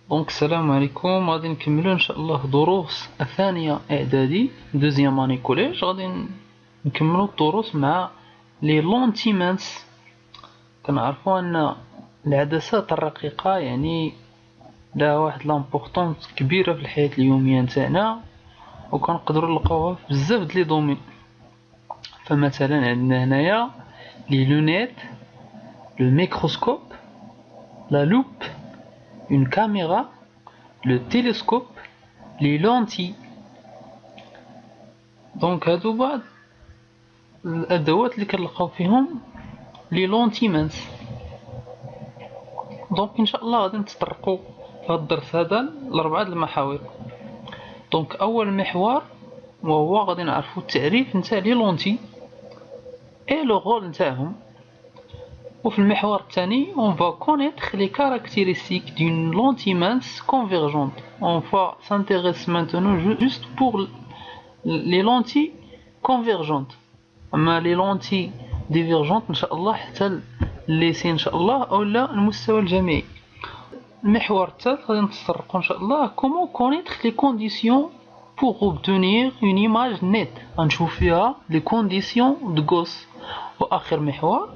دونك السلام عليكم. غادي نكملو ان شاء الله دروس الثانية اعدادي دوزيام اني كوليج. غادي نكملو الدروس مع لي لونتيمانس. كنعرفو ان العدسات الرقيقة يعني لها واحد لامبورطونس كبيرة في الحياة اليومية نتاعنا، وكنقدروا نلقاوها في بزاف د لي دومين. فمثلا عندنا هنايا لي لونيت، لو ميكروسكوب، لا لوب، une caméra, le télescope, les lentilles. دونك هادو بعض الادوات اللي كنلقاو فيهم لي لونتيمانس. دونك ان شاء الله غادي نتطرقوا في هذا الدرس هذا لاربعه المحاور. دونك اول محور وهو غادي نعرفوا التعريف نتاع لي لونتي اي لو رول نتاعهم. وفي المحور الثاني on va connaître les caractéristiques d'une lentille mince convergente. On va s'intéresser maintenant juste pour les lentilles convergentes. اما les lentilles divergentes ان شاء الله حتى الليسي ان شاء الله او لا المستوى الجامعي. المحور الثالث غادي نتطرقوا ان شاء الله comment connaître les conditions pour obtenir une image nette. غنشوف فيها les conditions de Gauss. واخر محور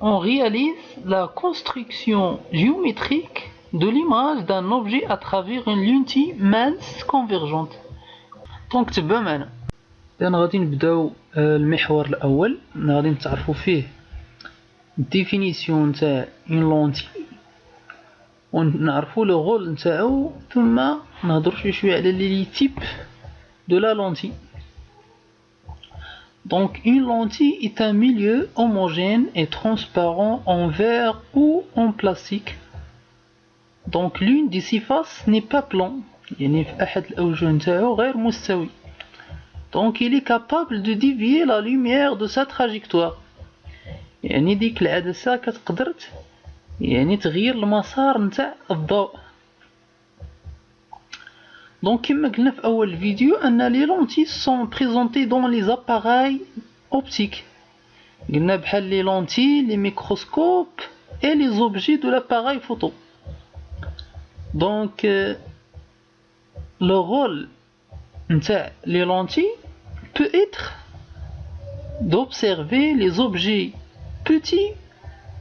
on réalise la construction géométrique de l'image d'un objet à travers une lentille mince convergente. Donc تبع معنا. إذن غادي نبداو المحور الأول، غادي نتعرفوا فيه الديفينيسيون تاع une lentille ونعرفوا لو رول نتاعو، ثم نهضروا شويه على لي تيب de la lentille. Donc une lentille est un milieu homogène et transparent en verre ou en plastique. Donc l'une de ses faces n'est pas plan، يعني في أحد الأوجه نتاعو غير مستوي. Donc il est capable de dévier la lumière de sa trajectoire. يعني ديك العدسة كتقدر يعني تغير المسار نتاع الضوء. Donc كما قلنا في أول فيديو أن les lentilles sont présentées dans les appareils optiques. قلنا بحال les lentilles, les microscopes et les objets de l'appareil photo. Donc le rôle نتاع les lentilles peut être d'observer les objets petits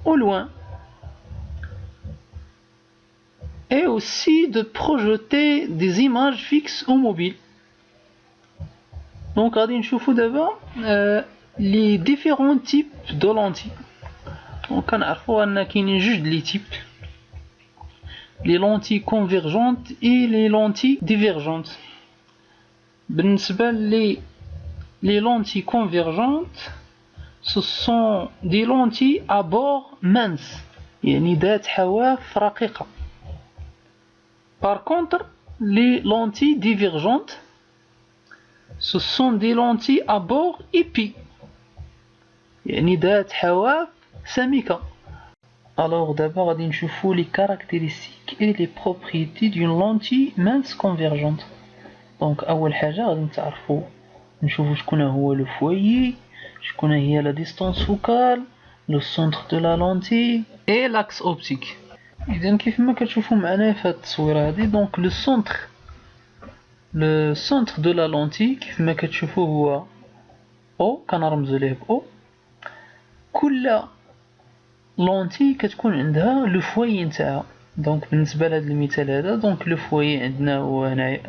au loin et aussi de projeter des images fixes ou mobiles. Donc غادي نشوفوا دابا les différents types de lentilles. Donc كنعرفوا ان كاينين جوج لي تيب، les lentilles convergentes et les lentilles divergentes. بالنسبة les lentilles convergentes ce sont des lentilles à bord mince، يعني ذات حواف رقيقة. Par contre, les lentilles divergentes ce sont des lentilles à bord épais، يعني ذات حواف سميكة. Alors d'abord غادي نشوفوا les caractéristiques et les propriétés d'une lentille mince convergente. Donc أول حاجة غادي نتعرفوا نشوفوا شكون هو le foyer، شكون هي la distance focale، le centre de la lentille et l'axe optique. إذن كيف ما كتشوفوا معنا في هاد التصويرة هادي، دونك le centre de la lentille كيف ما كتشوفوا هو O، كنرمزو ليه ب O. كل لونتي كتكون عندها لو فوي نتاعها. دونك بالنسبة لهاد المثال هذا، دونك لو فوي عندنا هو هنايا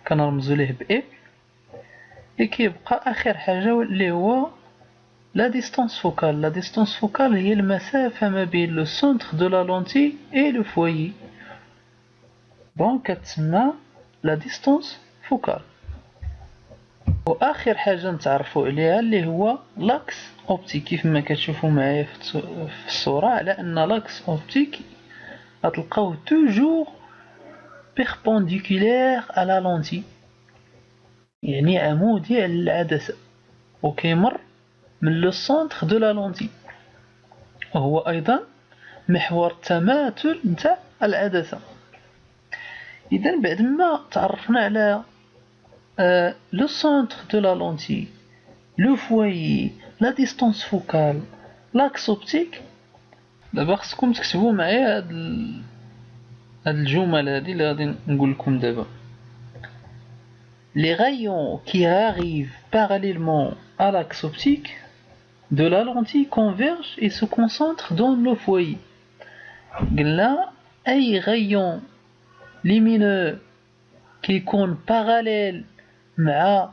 كنرمزو ليه ب اف، اي كيبقى اخر حاجة اللي هو لا ديستانس فوكال. لا ديستانس فوكال هي المسافة ما بين لو سونتر دو لا لونتي اي لو فوي، دونك كتسمى لا ديستانس فوكال. واخر حاجة نتعرفوا عليها اللي هو لاكس اوبتيك. كيف ما كتشوفوا معايا في الصورة على ان لاكس اوبتيك غتلقاوه توجور perpendiculaire à la lentille، يعني عمودي على العدسة وكيمر من لو سونتر دو لا لونتي، وهو أيضا محور التماثل نتاع العدسة. إذا بعد ما تعرفنا على لو سونتر دو لا لونتي، لو فويي، لا ديستانس فوكال، لاكس اوبتيك، دابا خصكم تكتبوا معايا هاد هاد الجمل هادي اللي غادي نقول لكم دابا. Les rayons qui arrivent parallèlement à l'axe optique de la lentille convergent et se concentrent dans le foyer. قلنا أي rayon lumineux كيكون باراليل مع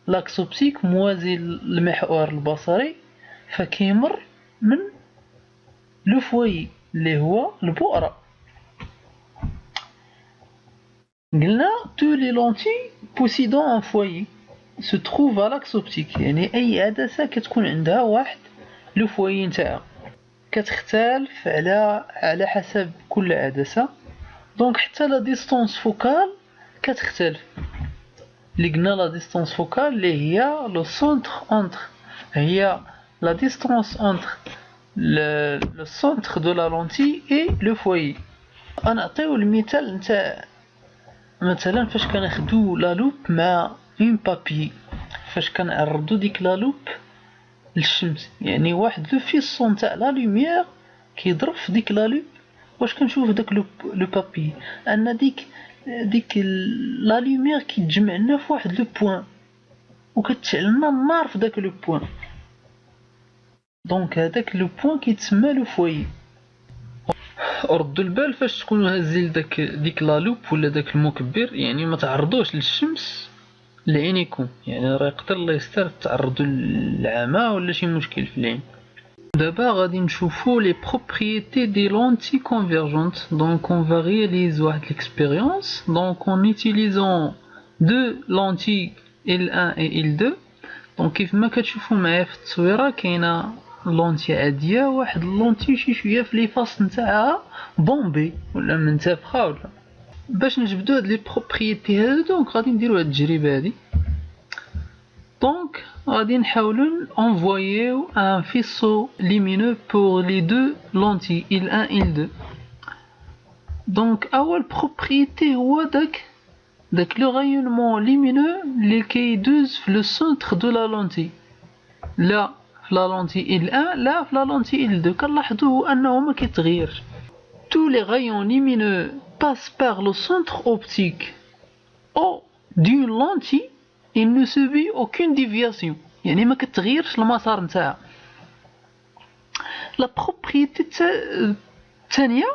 لاكس اوبتيك موازي للمحور البصري فكيمر من لو فوي اللي هو البؤرة. قلنا tous les lentilles possédant un foyer se trouvent à l'axe optique، يعني أي عدسة كتكون عندها واحد لو فوي نتاعها، كتختلف على حسب كل عدسة. دونك حتى لا ديستونس فوكال كتختلف. اللي قلنا لا ديستونس فوكال اللي هي لو سونتر اونتر، هي لا ديستونس اونتر لو سونتر دو لا لونتي اي لو فوي. نعطيو المثال نتاع مثلا فاش كناخدو لا لوب مع اون بابي، فاش كنعرضو ديك لا لوب للشمس، يعني واحد لو فيسون تاع لا لوميير كيضرب في ديك لا لوب، واش كنشوف داك لو بابي ان ديك لا لوميير كيتجمع لنا في واحد لو بوين وكتشعل لنا النار في داك لو بوين. دونك هذاك لو بوين كيتسمى لو فوي. ردوا البال فاش تكونوا هازين ديك لا لوب ولا داك المكبر، يعني ما تعرضوش للشمس لعينيكم، يعني راه يقدر الله يستر تعرضوا للعمى ولا شي مشكل في العين. دابا غادي نشوفوا لي بروبريتي دي لونتي كونفيرجونت. دونك on va réaliser واحد l'expérience donc en utilisant deux lentilles L1 et L2. دونك كيف ما كتشوفوا معايا في التصويره كاينه لونتي عاديه، واحد لونتي شي شويه في لي فاس نتاعها بومبي ولا منتفخه ولا. باش نجبدو هاد لي بروبريتي هادو دونك غادي نديرو هاد التجربه هادي. دونك غادي نحاولو انفوييو ان فيسو لومينو بور لي دو لونتي L1 L2. دونك اول بروبريتي هو داك لو رايونمون لومينو اللي كيدوز في لو سونتر دو لا لونتي، لا في لا لونتي L1 لا في لا لونتي L2. كنلاحظوا انه ما كيتغيرش. tous les rayons lumineux passent par le centre optique ou d'une lentille. il ne subit aucune déviation، يعني ما كتغيرش المسار نتاعها. لا بروبريتي الثانيه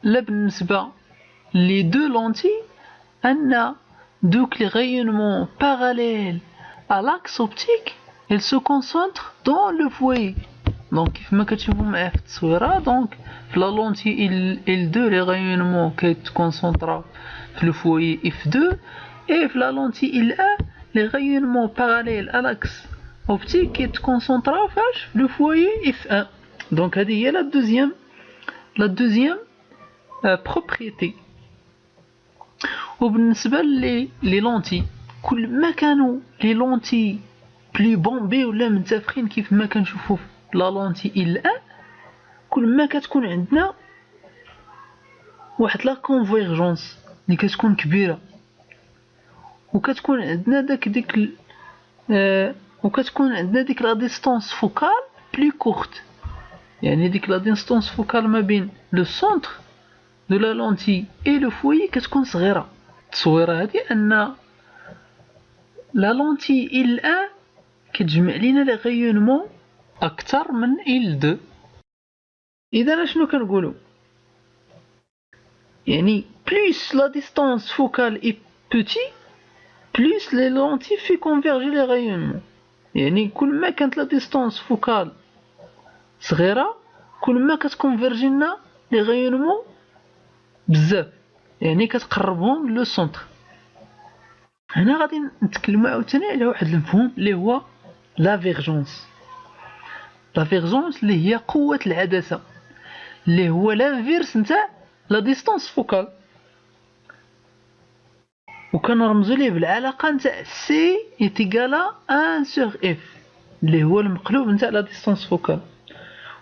لا بالنسبه لي دو لونتي ان دوك لي rayonnements parallèles à l'axe optique ils se concentrent dans le foyer. دونك كيف ما كتشوفوا معايا في التصويره، دونك في لا لونتي L2 لي غايونمون كيتكونسونطراو في لو فوي F2 اي في لا لونتي L1 لي غايونمون باراليل à l'axe optique كيتكونسونطراو فاش في لو فوي F1. دونك هذه هي لا دوزيام بروبريتي. وبالنسبه لي لونتي كل ما كانوا لي لونتي بلي بومبي ولا منتفخين كيف ما كنشوفوا لا لونتي L1 كل ما كتكون عندنا واحد لا كونفيرجونس اللي كتكون كبيره، وكتكون عندنا ديك لا ديستونس فوكال بلي كورت، يعني ديك لا ديستونس فوكال ما بين لو سونتر دو لا لونتي اي لو فوي كتكون صغيره. التصويره هذه ان لا لونتي L1 كتجمع لينا لي غايونمون اكثر من L2. اذا شنو كنقولوا؟ يعني plus la distance focale est petite plus les lentilles fait converger les rayonnements. يعني كل ما كانت لا ديستونس فوكال صغيره كل ما كتكونفيرجي لنا لي غايونمون بزاف، يعني كتقربهم لو سونتر. هنا غادي نتكلموا عاوتاني على واحد المفهوم اللي هو لافيرجونس. لافيرجونس اللي هي قوه العدسه، اللي هو لانفيرس نتاع لا ديستونس فوكال، وكنرمزوا ليه بالعلاقه نتاع سي ايتيغالا 1 سور اف اللي هو المقلوب نتاع لا ديستونس فوكال.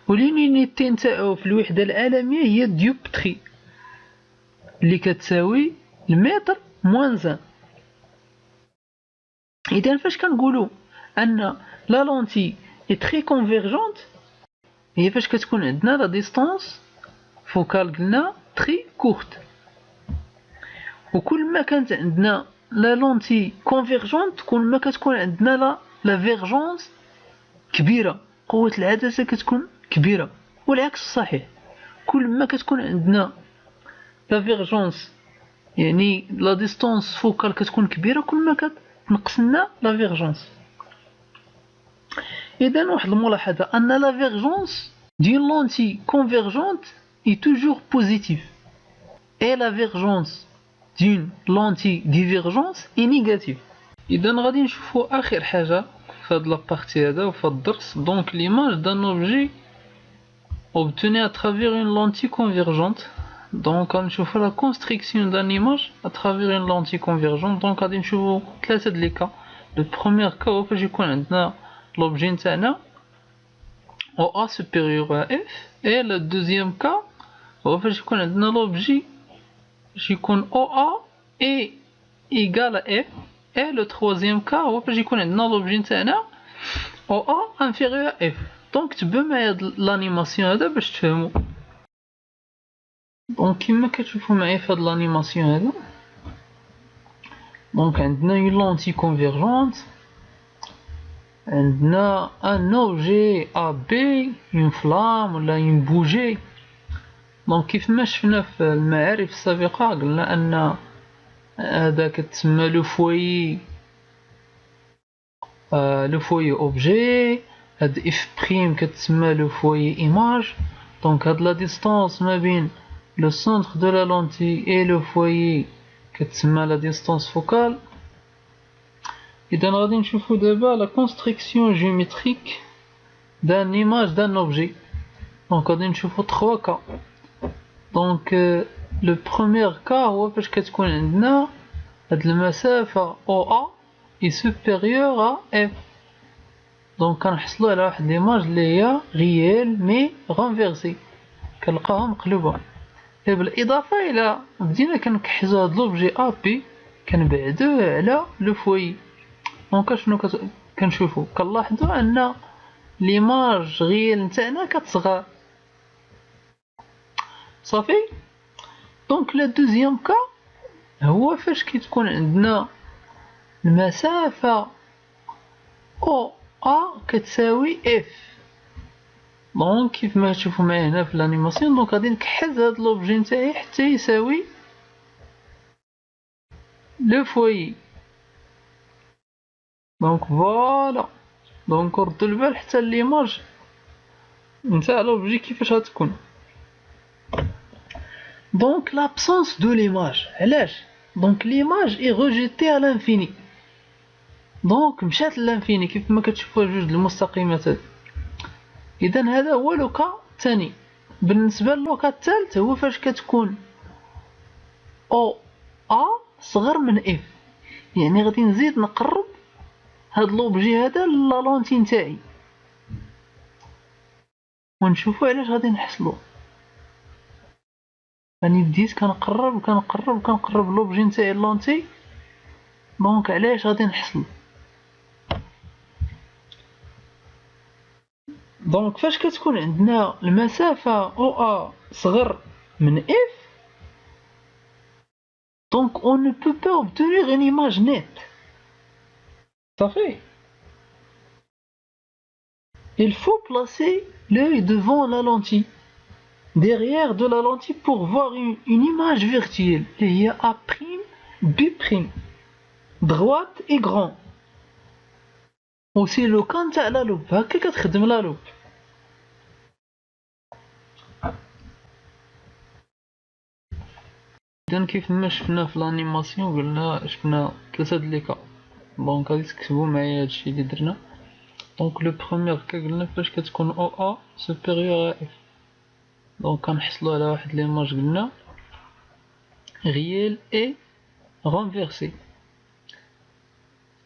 ولينيتي نتاعو في الوحده العالميه هي ديوبتري اللي كتساوي المتر موان 1. اذا فاش كنقولوا ان لا لونتي اي تري كونفيرجونت هي فاش كتكون عندنا لا ديستونس فوكال قلنا تري كورت. وكل ما كانت عندنا لا لونتي كونفيرجونت كل ما كتكون عندنا لا فيرجونس كبيرة، قوة العدسة كتكون كبيرة. والعكس صحيح، كل ما كتكون عندنا لا فيرجونس يعني لا ديستونس فوكال كتكون كبيرة كل ما كتنقص لنا لا فيرجونس. إذا واحد الملاحظة أن لا فيرجونس دون لونتي كونفيرجونت est toujours positive et la vergence d'une lentille divergence est négative. إذا غادي نشوفو آخر حاجة في هاد لابارتي هذا وفي هاد الدرس. دونك l'image d'un objet obtenu à travers une lentille convergente. دونك غادي نشوفو la construction d'un image à travers une lentille convergente. دونك غادي نشوفو ثلاثة د لي كا. لو بروميير كا هو فاش يكون عندنا l'objet نتاعنا OA supérieur à F. et le deuxième cas هو فاش يكون عندنا l'objet فاش يكون OA est égal à F. et le troisième cas هو فاش يكون عندنا l'objet نتاعنا OA inférieur à F. دونك تبعو معايا هاد لانيماسيون هذا باش تفهمو. دونك كيما كتشوفو معايا في هاد لانيماسيون هذا، دونك عندنا اون لونتي كونفيرجونت، عندنا ان اوبجي ا بي اون فلام ولا اون بوجي. دونك كيف ما شفنا في المعارف السابقة قلنا ان هذا كتسمى لو فوي اوبجي، هاد اف بريم كتسمى لو فوي ايماج. دونك هاد لا ديستونس ما بين لو سونتر دو لا لونتي اي لو فوي كتسمى لا ديستونس فوكال. اذا غادي نشوفو دابا لا كونستركسيون جيومتريك دان ايماج دان اوبجي. دونك غادي نشوفو 3 كا. دونك لو بروميير كا هو فاش كتكون عندنا هاد المسافة او ا اي سوبيريور ا اف. دونك كنحصلو على واحد ليماج اللي هي ريال مي غونفيرسي، كنلقاها مقلوبة. بالاضافة الى بدينا كنكحزو هاد لوبجي ا بي كنبعدوه على لو فوي. دونك شنو كنشوفو؟ كنلاحظو ان ليماج ريال نتاعنا كتصغر صافي. دونك لا دوزيام كا هو فاش كتكون عندنا المسافة او ا كتساوي اف. دونك كيف ما تشوفوا معايا هنا في الانيماسيون، دونك غادي نكحز هاد لوبجي نتاعي حتى يساوي لو فوي. دونك فوالا. دونك ردوا البال حتى ليماج نتاع لوبجي كيفاش غتكون. دونك لابسونس دو ليماج علاش؟ دونك ليماج اي ريجيتي على لانفيني. دونك مشات للانفيني كيف ما كتشوفوا جوج المستقيمات هاد. اذا هذا هو لو كا الثاني. بالنسبه للو كا الثالث هو فاش كتكون او ا صغر من اف. يعني غادي نزيد نقرب هاد لوبجي هذا لا لونتي نتاعي ونشوفوا علاش غادي نحصلو. راني بديت كنقرب لوبجي نتاعي لونتي. دونك علاش غادي نحصل؟ دونك فاش كتكون عندنا المسافة او ا صغر من اف، دونك on ne peut pas obtenir une image nette. صافي. Il faut placer l'œil devant la lentille, derrière de la lentille pour voir une image virtuelle. Il y a A', B', droite et grand. Aussi le cas نتاع لا لوب، هكا كتخدم لا لوب. إذن كيف ما شفنا في الانيماسيون قلنا شفنا ثلاثة د لي كا. دونك غادي تكتبو معايا هادشي اللي درنا. دونك لو بروميير كا قلنا فاش كتكون او ا سوبيريور ا اف. دونك كنحصلو على واحد ليماج قلنا ريال اي غونفيرسي.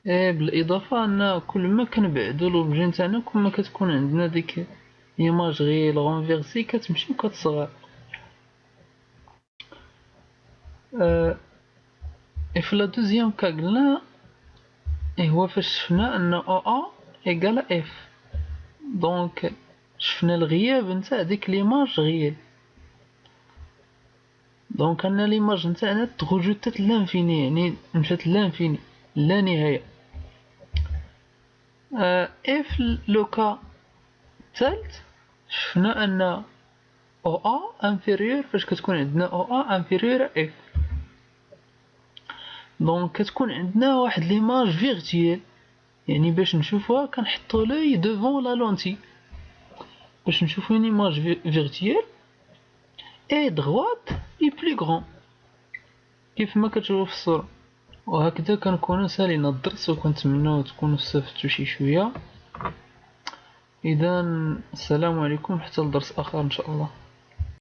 بالاضافه ان كل ما كنبعدو لوبجي نتاعنا كل ما كتكون عندنا ديك ايماج ريال غونفيرسي كتمشي وكتصغر. في لا دوزيام كا قلنا هو فاش شفنا ان او ا ايكال اف. دونك شفنا الغياب نتاع ديك ليماج ريال. دونك عندنا ليماج نتاعنا تغوجو حتى لانفيني، يعني مشات لانفيني لا نهاية. في لو كا الثالث شفنا ان او ا انفيريور، فاش كتكون عندنا او ا انفيريور اف، دونك كتكون عندنا واحد ليماج فيرتيال، يعني باش نشوفوها كنحطو لوي دوفون لا لونتي باش نشوفو اون ايماج فيرتيال اي دغوات اي بلو غران كيف ما كتشوفو في الصورة. وهكذا كنكونو سالينا الدرس، وكنتمناو تكونوا استفدتو شي شوية. اذا السلام عليكم، حتى لدرس اخر ان شاء الله.